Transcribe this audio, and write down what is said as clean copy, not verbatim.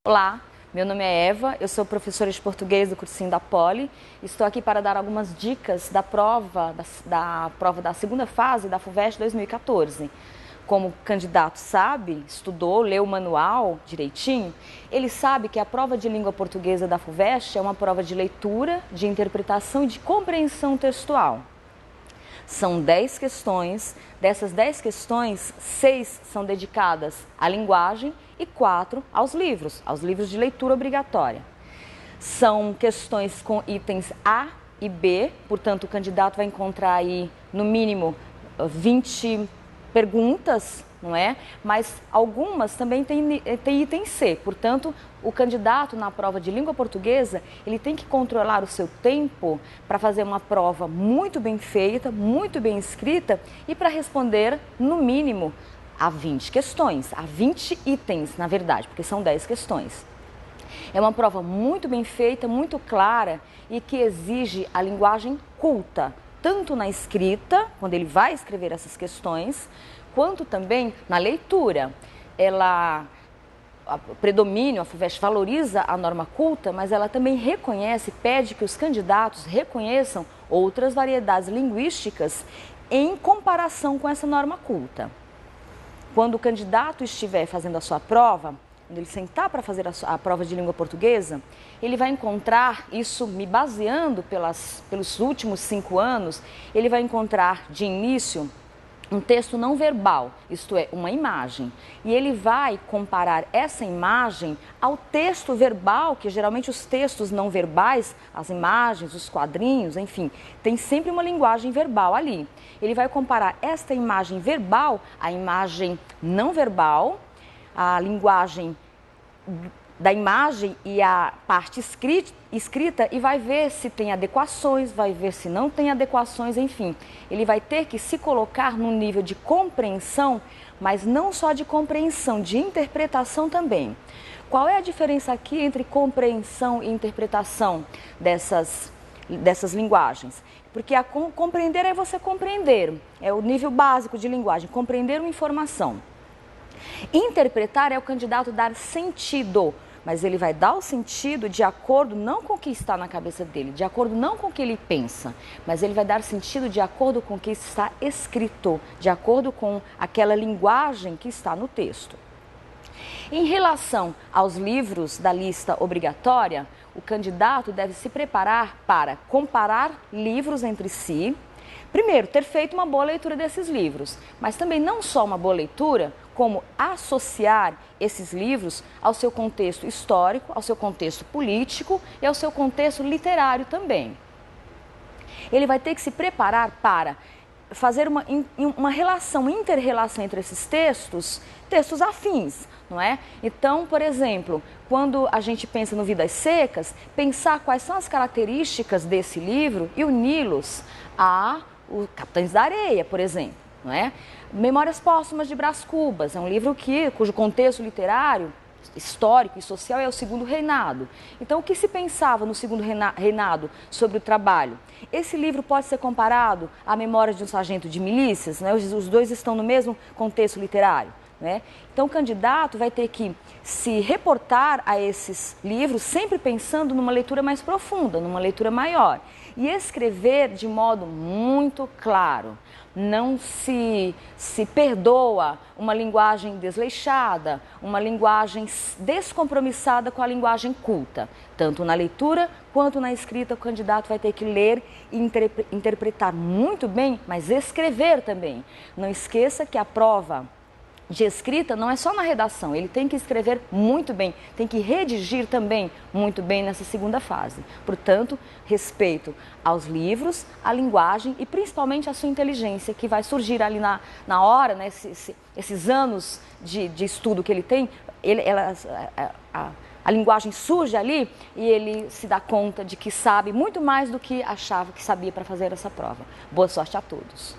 Olá, meu nome é Eva, eu sou professora de português do cursinho da Poli. Estou aqui para dar algumas dicas da prova da segunda fase da FUVEST 2014. Como o candidato sabe, estudou, leu o manual direitinho, ele sabe que a prova de língua portuguesa da FUVEST é uma prova de leitura, de interpretação e de compreensão textual. São 10 questões, dessas 10 questões, 6 são dedicadas à linguagem e 4 aos livros de leitura obrigatória. São questões com itens A e B, portanto o candidato vai encontrar aí no mínimo 20 perguntas, não é? Mas algumas também tem item C, portanto o candidato na prova de língua portuguesa, ele tem que controlar o seu tempo para fazer uma prova muito bem feita, muito bem escrita e para responder no mínimo a 20 questões, a 20 itens na verdade, porque são 10 questões. É uma prova muito bem feita, muito clara e que exige a linguagem culta, tanto na escrita, quando ele vai escrever essas questões, quanto também na leitura. A FUVEST valoriza a norma culta, mas ela também reconhece, pede que os candidatos reconheçam outras variedades linguísticas em comparação com essa norma culta. Quando o candidato estiver fazendo a sua prova, quando ele sentar para fazer a prova de língua portuguesa, ele vai encontrar, isso me baseando pelos últimos 5 anos, ele vai encontrar de início um texto não verbal, isto é, uma imagem. E ele vai comparar essa imagem ao texto verbal, que geralmente os textos não verbais, as imagens, os quadrinhos, enfim, tem sempre uma linguagem verbal ali. Ele vai comparar esta imagem verbal à imagem não verbal, a linguagem da imagem e a parte escrita e vai ver se tem adequações, vai ver se não tem adequações, enfim. Ele vai ter que se colocar num nível de compreensão, mas não só de compreensão, de interpretação também. Qual é a diferença aqui entre compreensão e interpretação dessas linguagens? Porque compreender é você compreender, é o nível básico de linguagem, compreender uma informação. Interpretar é o candidato dar sentido, mas ele vai dar o sentido de acordo não com o que está na cabeça dele, de acordo não com o que ele pensa, mas ele vai dar sentido de acordo com o que está escrito, de acordo com aquela linguagem que está no texto. Em relação aos livros da lista obrigatória, o candidato deve se preparar para comparar livros entre si. Primeiro, ter feito uma boa leitura desses livros, mas também não só uma boa leitura, como associar esses livros ao seu contexto histórico, ao seu contexto político e ao seu contexto literário também. Ele vai ter que se preparar para fazer uma relação, inter-relação entre esses textos afins, não é? Então, por exemplo, quando a gente pensa no Vidas Secas, pensar quais são as características desse livro e uni-los a o Capitães da Areia, por exemplo, não é? Memórias Póstumas de Brás Cubas, é um livro cujo contexto literário, histórico e social é o Segundo Reinado. Então, o que se pensava no Segundo Reinado sobre o trabalho? Esse livro pode ser comparado à Memórias de um Sargento de Milícias, né? Os dois estão no mesmo contexto literário, né? Então, o candidato vai ter que se reportar a esses livros sempre pensando numa leitura mais profunda, numa leitura maior. E escrever de modo muito claro. Não se perdoa uma linguagem desleixada, uma linguagem descompromissada com a linguagem culta. Tanto na leitura quanto na escrita, o candidato vai ter que ler e interpretar muito bem, mas escrever também. Não esqueça que a prova de escrita não é só na redação, ele tem que escrever muito bem, tem que redigir também muito bem nessa segunda fase. Portanto, respeito aos livros, à linguagem e principalmente à sua inteligência, que vai surgir ali na hora, né, esses anos de estudo que ele tem, a linguagem surge ali e ele se dá conta de que sabe muito mais do que achava que sabia para fazer essa prova. Boa sorte a todos!